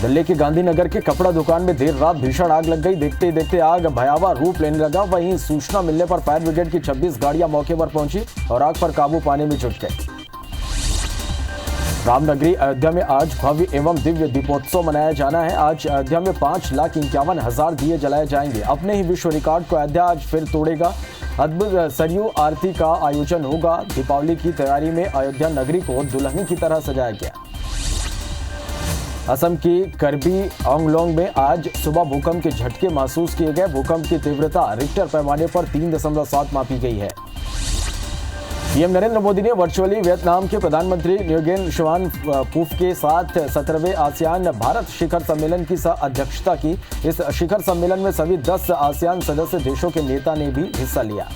दिल्ली के गांधीनगर के कपड़ा दुकान में देर रात भीषण आग लग गई। देखते ही देखते आग भयावह रूप लेने लगा। वहीं सूचना मिलने पर फायर ब्रिगेड की 26 गाड़ियां मौके पर पहुंची और आग पर काबू पाने में जुट गई। रामनगरी अयोध्या में आज भव्य एवं दिव्य दीपोत्सव मनाया जाना है। आज अयोध्या में 5,51,000 दिए जलाए जाएंगे। अपने ही विश्व रिकॉर्ड को अयोध्या आज फिर तोड़ेगा। अद्भुत सरयू आरती का आयोजन होगा। दीपावली की तैयारी में अयोध्या नगरी को दुल्हन की तरह सजाया गया। असम की करबी आंगलोंग में आज सुबह भूकंप के झटके महसूस किए गए। भूकंप की तीव्रता रिक्टर पैमाने पर 3.7 मापी गई है। पीएम नरेंद्र मोदी ने वर्चुअली वियतनाम के प्रधानमंत्री न्योगेन शुआन फूफ के साथ 17वें आसियान भारत शिखर सम्मेलन की सह अध्यक्षता की। इस शिखर सम्मेलन में सभी 10 आसियान सदस्य देशों के नेता ने भी हिस्सा लिया।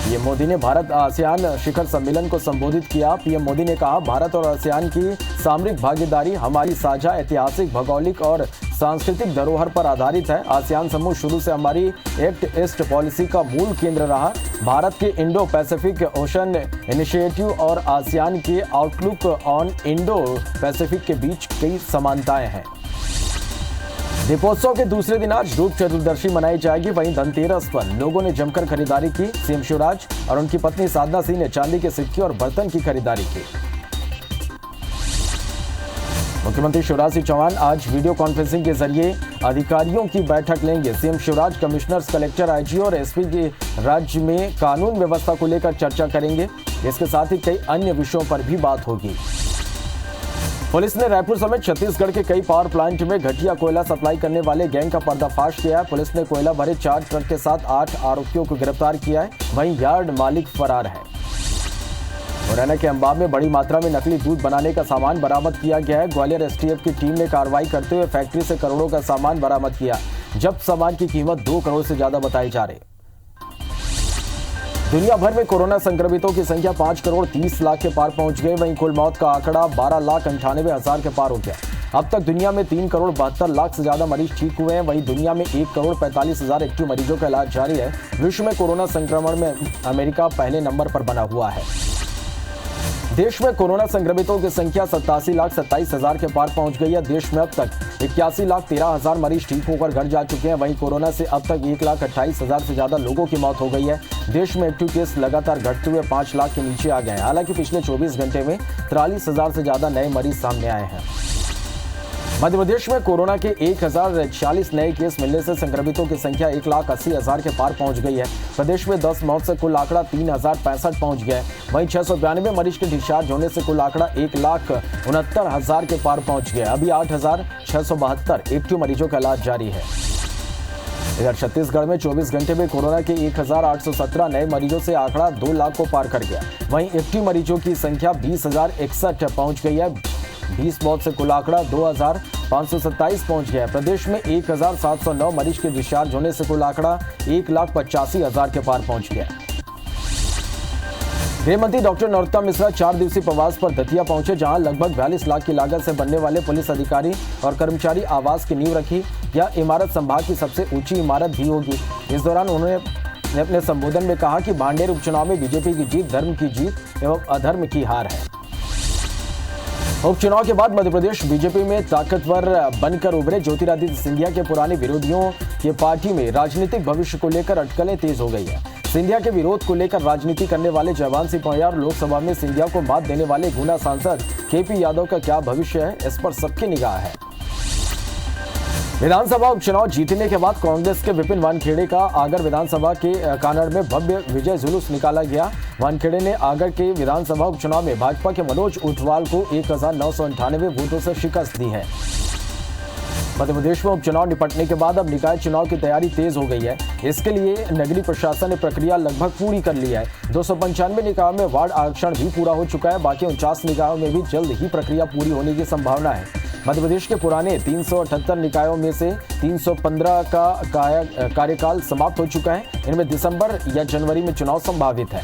पीएम मोदी ने भारत आसियान शिखर सम्मेलन को संबोधित किया। पीएम मोदी ने कहा, भारत और आसियान की सामरिक भागीदारी हमारी साझा ऐतिहासिक, भौगोलिक और सांस्कृतिक धरोहर पर आधारित है। आसियान समूह शुरू से हमारी एक्ट ईस्ट पॉलिसी का मूल केंद्र रहा। भारत के इंडो पैसिफिक ओशन इनिशिएटिव और आसियान के आउटलुक ऑन इंडो पैसिफिक के बीच कई समानताएं हैं। दीपोत्सव के दूसरे दिन आज धूप चतुर्दशी मनाई जाएगी। वहीं धनतेरस पर लोगों ने जमकर खरीदारी की। सीएम शिवराज और उनकी पत्नी साधना सिंह ने चांदी के सिक्के और बर्तन की खरीदारी की। मुख्यमंत्री शिवराज सिंह चौहान आज वीडियो कॉन्फ्रेंसिंग के जरिए अधिकारियों की बैठक लेंगे। CM Shivraj commissioners, collector, IG और एसपी के राज्य में कानून व्यवस्था को लेकर चर्चा करेंगे। इसके साथ ही कई अन्य विषयों पर भी बात होगी। पुलिस ने रायपुर समेत छत्तीसगढ़ के कई पावर प्लांट में घटिया कोयला सप्लाई करने वाले गैंग का पर्दाफाश किया है। पुलिस ने कोयला भरे 4 ट्रक के साथ 8 आरोपियों को गिरफ्तार किया है। वहीं यार्ड मालिक फरार है। मुरैना के अंबाब में बड़ी मात्रा में नकली दूध बनाने का सामान बरामद किया गया है। ग्वालियर एसटीएफ की टीम ने कार्रवाई करते हुए फैक्ट्री से करोड़ों का सामान बरामद किया। जब्त सामान की कीमत 2 करोड़ से ज्यादा बताई जा रही। दुनिया भर में कोरोना संक्रमितों की संख्या 5 करोड़ 30 लाख के पार पहुंच गई। वहीं कुल मौत का आंकड़ा 12,98,000 के पार हो गया। अब तक दुनिया में 3 करोड़ 72 लाख से ज्यादा मरीज ठीक हुए हैं। वहीं दुनिया में 1 करोड़ 45,000 एक्टिव मरीजों का इलाज जारी है। विश्व में कोरोना संक्रमण में अमेरिका पहले नंबर पर बना हुआ है। देश में कोरोना संक्रमितों की संख्या 87,27,000 के पार पहुंच गई है। देश में अब तक 81,13,000 मरीज ठीक होकर घर जा चुके हैं। वहीं कोरोना से अब तक 1,28,000 से ज्यादा लोगों की मौत हो गई है। देश में एक्टिव केस लगातार घटते हुए 5 लाख के नीचे आ गए हैं। हालांकि पिछले 24 घंटे में 43,000 से ज्यादा नए मरीज सामने आए हैं। मध्य प्रदेश में कोरोना के 1,046 नए केस मिलने से संक्रमितों की संख्या 1,80,000 के पार पहुंच गई है। प्रदेश में 10 मौत से कुल आंकड़ा 3,065 पहुंच गया है। वहीं 692 मरीज के डिस्चार्ज होने से कुल आंकड़ा 1,69,000 के पार पहुंच गया। अभी 8,672 एक्टिव मरीजों का इलाज जारी है। इधर छत्तीसगढ़ में 24 घंटे में कोरोना के 1,817 नए मरीजों से आंकड़ा 2 लाख को पार कर गया। वहीं एक्टिव मरीजों की संख्या 20,061 पहुंच गई है। 20 मौत से कुल आंकड़ा 2,527 पहुंच गया है। प्रदेश में 1,709 मरीज के डिस्चार्ज होने से कुल आंकड़ा 1,85,000 के पार पहुंच गया। गृह मंत्री डॉक्टर नरोत्तम मिश्रा 4 दिवसीय प्रवास पर दतिया पहुंचे, जहां लगभग 42 लाख की लागत से बनने वाले पुलिस अधिकारी और कर्मचारी आवास की नींव रखी। यह इमारत संभाग की सबसे ऊंची इमारत भी होगी। इस दौरान उन्होंने अपने संबोधन में कहा कि भांडेर उपचुनाव में बीजेपी की जीत धर्म की जीत एवं अधर्म की हार है। उपचुनाव के बाद मध्य प्रदेश बीजेपी में ताकतवर बनकर उभरे ज्योतिरादित्य सिंधिया के पुराने विरोधियों की पार्टी में राजनीतिक भविष्य को लेकर अटकलें तेज हो गई है। सिंधिया के विरोध को लेकर राजनीति करने वाले जयवान सिंह पौया और लोकसभा में सिंधिया को मात देने वाले गुना सांसद केपी यादव का क्या भविष्य है, इस पर सबकी निगाह है। विधानसभा उपचुनाव जीतने के बाद कांग्रेस के विपिन वानखेड़े का आगर विधानसभा के कानड़ में भव्य विजय जुलूस निकाला गया। वानखेड़े ने आगर के विधानसभा उपचुनाव में भाजपा के मनोज ऊंटवाल को 1,998 वोटों से शिकस्त दी है। मध्य प्रदेश में उपचुनाव निपटने के बाद अब निकाय चुनाव की तैयारी तेज हो गई है। इसके लिए नगरीय प्रशासन ने प्रक्रिया लगभग पूरी कर ली है। 295 निकायों में वार्ड आरक्षण भी पूरा हो चुका है। बाकी 49 निकायों में भी जल्द ही प्रक्रिया पूरी होने की संभावना है। मध्य प्रदेश के पुराने 378 निकायों में से 315 का कार्यकाल समाप्त हो चुका है। इनमें दिसंबर या जनवरी में चुनाव संभावित है।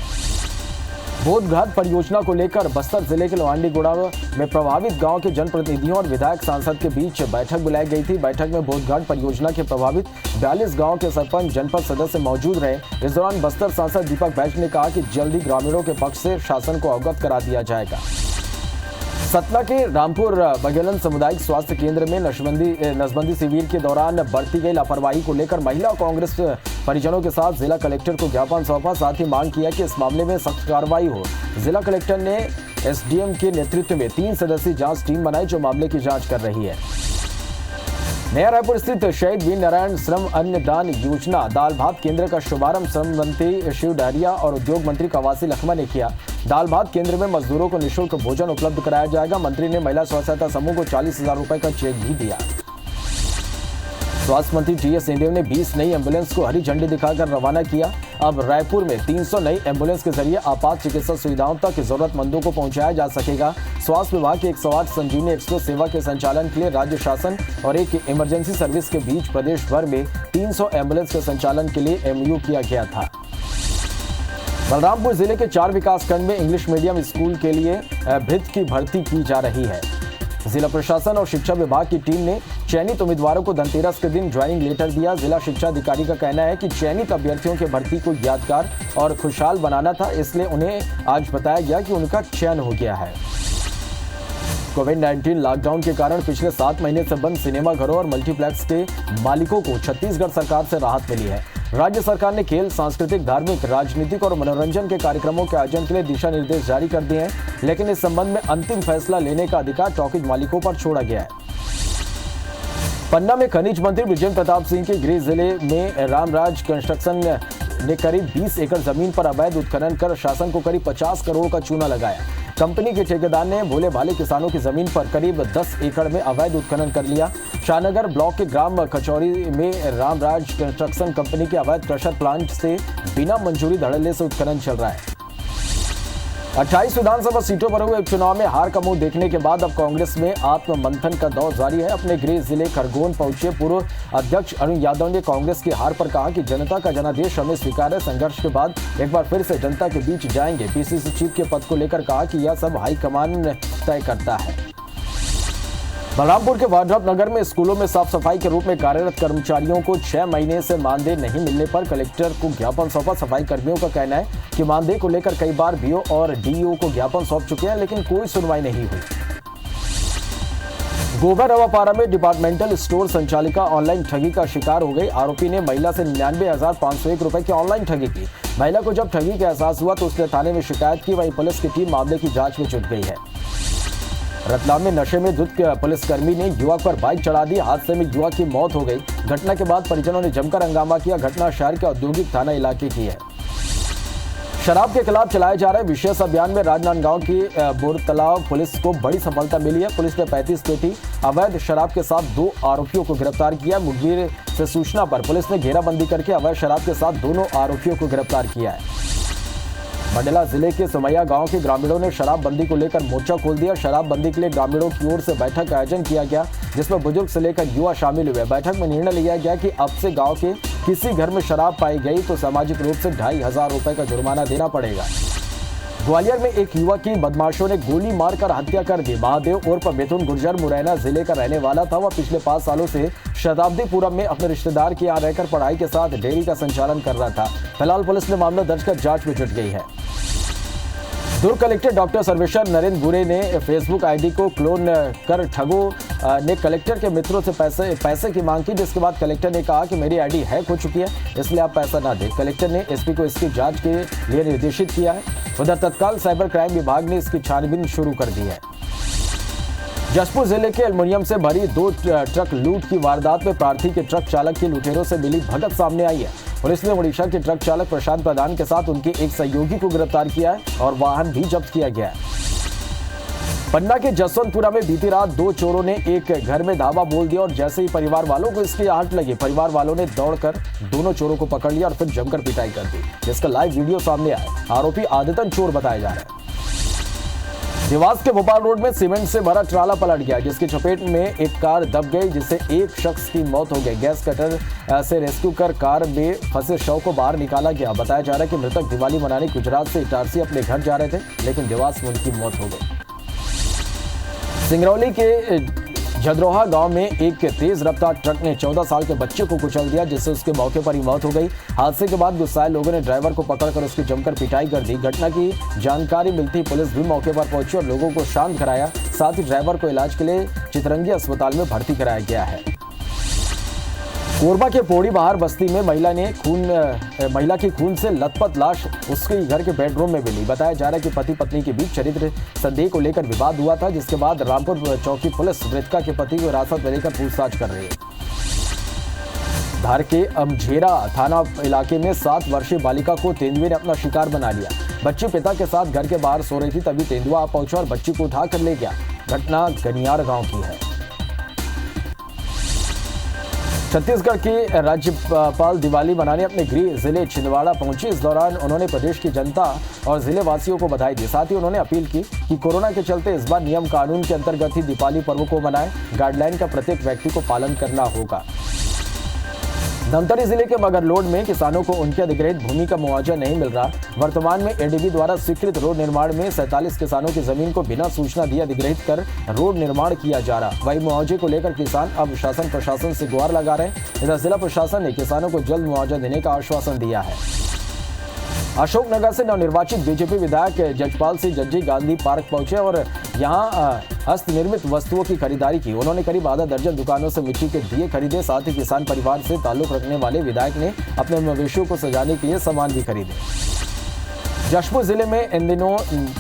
बोधघाट परियोजना को लेकर बस्तर जिले के लवांडीगुड़ा में प्रभावित गांव के जनप्रतिनिधियों और विधायक सांसद के बीच बैठक बुलाई गई थी। बैठक में बोधघाट परियोजना के प्रभावित 42 गांव के सरपंच, जनपद सदस्य मौजूद रहे। इस दौरान बस्तर सांसद दीपक बैज ने कहा कि जल्द ही ग्रामीणों के पक्ष से शासन को अवगत करा दिया जाएगा। सतना के रामपुर बघेलन सामुदायिक स्वास्थ्य केंद्र में नसबंदी शिविर के दौरान बरती गई लापरवाही को लेकर महिला कांग्रेस परिजनों के साथ जिला कलेक्टर को ज्ञापन सौंपा। साथ ही मांग किया कि इस मामले में सख्त कार्रवाई हो। जिला कलेक्टर ने एसडीएम के नेतृत्व में 3 सदस्यीय जांच टीम बनाई जो मामले की जांच कर रही है। नया रायपुर स्थित शहीद वीर नारायण श्रम अन्न दान योजना दाल भात केंद्र का शुभारंभ श्रम मंत्री शिव डहरिया और उद्योग मंत्री कवासी लखमा ने किया। दाल भात केंद्र में मजदूरों को निःशुल्क भोजन उपलब्ध कराया जाएगा। मंत्री ने महिला स्व सहायता समूह को 40,000 रुपए का चेक भी दिया। स्वास्थ्य मंत्री टीएस सिंहदेव ने 20 नई एम्बुलेंस को हरी झंडी दिखाकर रवाना किया। अब रायपुर में 300 नई एम्बुलेंस के जरिए आपात चिकित्सा सुविधाओं तक जरूरतमंदों को पहुंचाया जा सकेगा। स्वास्थ्य विभाग की 108 संजीवनी एक्सप्रेस सेवा के संचालन के लिए राज्य शासन और एक इमरजेंसी सर्विस के बीच प्रदेश भर में 300 एम्बुलेंस के संचालन के लिए एमओयू किया गया था। बलरामपुर जिले के 4 विकासखंड में इंग्लिश मीडियम स्कूल के लिए भृत्य की भर्ती की जा रही है। जिला प्रशासन और शिक्षा विभाग की टीम ने चयनित उम्मीदवारों को धनतेरस के दिन ज्वाइनिंग लेटर दिया। जिला शिक्षा अधिकारी का कहना है कि चयनित अभ्यर्थियों के भर्ती को यादगार और खुशहाल बनाना था, इसलिए उन्हें आज बताया गया कि उनका चयन हो गया है। कोविड-19 लॉकडाउन के कारण पिछले 7 महीने से बंद सिनेमा घरों और मल्टीप्लेक्स के मालिकों को छत्तीसगढ़ सरकार से राहत मिली है। राज्य सरकार ने खेल, सांस्कृतिक, धार्मिक, राजनीतिक और मनोरंजन के कार्यक्रमों के आयोजन के लिए दिशा निर्देश जारी कर दिए हैं, लेकिन इस संबंध में अंतिम फैसला लेने का अधिकार टॉकीज मालिकों पर छोड़ा गया है। पन्ना में खनिज मंत्री विजय प्रताप सिंह के गृह जिले में रामराज कंस्ट्रक्शन ने करीब 20 एकड़ जमीन पर अवैध उत्खनन कर शासन को करीब 50 करोड़ का चूना लगाया। कंपनी के ठेकेदार ने भोले भाले किसानों की जमीन पर करीब 10 एकड़ में अवैध उत्खनन कर लिया। शाहनगर ब्लॉक के ग्राम कचौरी में रामराज कंस्ट्रक्शन कंपनी के अवैध क्रशर प्लांट से बिना मंजूरी धड़ल्ले से उत्खनन चल रहा है। 28 विधानसभा सीटों पर हुए उपचुनाव में हार का मुंह देखने के बाद अब कांग्रेस में आत्ममंथन का दौर जारी है। अपने गृह जिले खरगोन पहुंचे पूर्व अध्यक्ष अरुण यादव ने कांग्रेस की हार पर कहा कि जनता का जनादेश हमें स्वीकार है। संघर्ष के बाद एक बार फिर से जनता के बीच जाएंगे। पीसीसी चीफ के पद को लेकर कहा कि यह सब हाईकमान तय करता है। बलरामपुर के वाड्रप नगर में स्कूलों में साफ सफाई के रूप में कार्यरत कर्मचारियों को 6 महीने से मानदेय नहीं मिलने पर कलेक्टर को ज्ञापन सौंपा। सफाई कर्मियों का कहना है कि मानदेय को लेकर कई बार बीओ और डीईओ को ज्ञापन सौंप चुके हैं, लेकिन कोई सुनवाई नहीं हुई। गोबर रवापारा में डिपार्टमेंटल स्टोर संचालिका ऑनलाइन ठगी का शिकार हो गई। आरोपी ने महिला से 99,501 रुपए की ऑनलाइन ठगी की। महिला को जब ठगी का एहसास हुआ तो उसने थाने में शिकायत की। वहीं पुलिस की टीम मामले की जांच में जुट गई है। रतलाम में नशे में धुत पुलिसकर्मी ने युवक पर बाइक चढ़ा दी। हादसे में युवक की मौत हो गई। घटना के बाद परिजनों ने जमकर हंगामा किया। घटना शहर के औद्योगिक थाना इलाके की है। शराब के खिलाफ चलाए जा रहे विशेष अभियान में राजनांदगांव की बोरतलाव पुलिस को बड़ी सफलता मिली है। पुलिस ने 35 पेटी अवैध शराब के साथ 2 आरोपियों को गिरफ्तार किया। मुखबिर से सूचना पर पुलिस ने घेराबंदी करके अवैध शराब के साथ दोनों आरोपियों को गिरफ्तार किया है। मंडला जिले के समैया गांव के ग्रामीणों ने शराबबंदी को लेकर मोर्चा खोल दिया। शराबबंदी के लिए ग्रामीणों की ओर से बैठक का आयोजन किया गया, जिसमें बुजुर्ग से लेकर युवा शामिल हुए। बैठक में निर्णय लिया गया कि अब से गांव के किसी घर में शराब पाई गई तो सामाजिक रूप से 2,500 रुपए का जुर्माना देना पड़ेगा। ग्वालियर में एक युवक की बदमाशों ने गोली मारकर हत्या कर दी। महादेव उर्फ मिथुन गुर्जर मुरैना जिले का रहने वाला था। वह पिछले 5 सालों से शताब्दीपुरम में अपने रिश्तेदार के यहाँ रहकर पढ़ाई के साथ डेयरी का संचालन कर रहा था। फिलहाल पुलिस ने मामला दर्ज कर जांच में जुट गई है। दुर्ग कलेक्टर डॉक्टर सर्वेश्वर नरेंद्र बुरे ने फेसबुक आईडी को क्लोन कर ठगों ने कलेक्टर के मित्रों से पैसे की मांग की, जिसके बाद कलेक्टर ने कहा कि मेरी आईडी हैक हो चुकी है, इसलिए आप पैसा ना दें। कलेक्टर ने एसपी को इसकी जांच के लिए निर्देशित किया है। उधर तत्काल साइबर क्राइम विभाग ने इसकी छानबीन शुरू कर दी है। जशपुर जिले के एल्युमिनियम से भरी 2 ट्रक लूट की वारदात में प्रार्थी के ट्रक चालक की लुटेरों से मिली भगत सामने आई है। पुलिस ने उड़ीसा के ट्रक चालक प्रशांत प्रधान के साथ उनके एक सहयोगी को गिरफ्तार किया है और वाहन भी जब्त किया गया है। पन्ना के जसवंतपुरा में बीती रात 2 चोरों ने एक घर में धावा बोल दिया और जैसे ही परिवार वालों को इसकी आहट लगी, परिवार वालों ने दौड़कर दोनों चोरों को पकड़ लिया और फिर जमकर पिटाई कर दी, जिसका लाइव वीडियो सामने आया। आरोपी आदतन चोर बताए जा रहे हैं। देवास के भोपाल रोड में सीमेंट से भरा ट्राला पलट गया, जिसकी चपेट में एक कार दब गई, जिससे एक शख्स की मौत हो गई। गैस कटर से रेस्क्यू कर कार में फंसे शव को बाहर निकाला गया। बताया जा रहा है कि मृतक दिवाली मनाने गुजरात से इटारसी अपने घर जा रहे थे, लेकिन देवास में उनकी मौत हो गई। सिंगरौली के झदरोहा गांव में एक तेज रफ्तार ट्रक ने 14 साल के बच्चे को कुचल दिया, जिससे उसके मौके पर ही मौत हो गई। हादसे के बाद गुस्साए लोगों ने ड्राइवर को पकड़कर उसकी जमकर पिटाई कर दी। घटना की जानकारी मिलती पुलिस भी मौके पर पहुंची और लोगों को शांत कराया। साथ ही ड्राइवर को इलाज के लिए चितरंगी अस्पताल में भर्ती कराया गया है। कोरबा के पौड़ी बाहर बस्ती में महिला की खून से लथपथ लाश उसके घर के बेडरूम में मिली। बताया जा रहा है कि पति पत्नी के बीच चरित्र संदेह को लेकर विवाद हुआ था, जिसके बाद रामपुर चौकी पुलिस मृतका के पति को हिरासत में लेकर पूछताछ कर रही है। धार के अमझेरा थाना इलाके में 7 वर्षीय बालिका को तेंदुए ने अपना शिकार बना लिया। बच्ची पिता के साथ घर के बाहर सो रही थी, तभी तेंदुआ आ पहुंचा और बच्ची को उठाकर ले गया। घटना गनियार गांव की है। छत्तीसगढ़ के राज्यपाल दिवाली मनाने अपने गृह जिले छिंदवाड़ा पहुंचे। इस दौरान उन्होंने प्रदेश की जनता और जिले वासियों को बधाई दी। साथ ही उन्होंने अपील की कि कोरोना के चलते इस बार नियम कानून के अंतर्गत ही दीपावली पर्व को मनाएं। गाइडलाइन का प्रत्येक व्यक्ति को पालन करना होगा। धमतरी जिले के मगरलोड में किसानों को उनके अधिग्रहित भूमि का मुआवजा नहीं मिल रहा। वर्तमान में एडीबी द्वारा स्वीकृत रोड निर्माण में 47 किसानों की जमीन को बिना सूचना दिए अधिग्रहित कर रोड निर्माण किया जा रहा। वही मुआवजे को लेकर किसान अब शासन प्रशासन से गुहार लगा रहे हैं। इधर जिला प्रशासन ने किसानों को जल्द मुआवजा देने का आश्वासन दिया है। अशोकनगर से नवनिर्वाचित बीजेपी विधायक जजपाल सिंह जज्जी गांधी पार्क पहुंचे और यहां हस्तनिर्मित वस्तुओं की खरीदारी की। उन्होंने करीब आधा दर्जन दुकानों से मिट्टी के दिए खरीदे। साथ ही किसान परिवार से ताल्लुक रखने वाले विधायक ने अपने मवेशियों को सजाने के लिए सामान भी खरीदे। जशपुर जिले में इन दिनों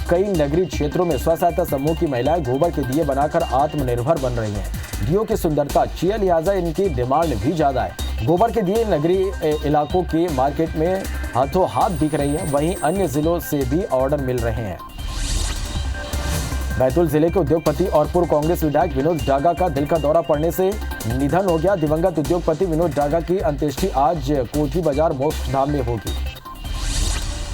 कई नगरीय क्षेत्रों में स्व सहायता समूह की महिलाएं गोबर के दिए बनाकर आत्मनिर्भर बन रही हैं। दियों की सुंदरता चाहिए, लिहाजा इनकी डिमांड भी ज्यादा है। गोबर के दिए नगरीय इलाकों के मार्केट में हाथों हाथ बिक रही है। वहीं अन्य जिलों से भी ऑर्डर मिल रहे हैं। बैतूल जिले के उद्योगपति और पूर्व कांग्रेस विधायक विनोद डागा का दिल का दौरा पड़ने से निधन हो गया। दिवंगत उद्योगपति विनोद डागा की अंत्येष्टि आज कोठी बाजार मोक्ष धाम में होगी।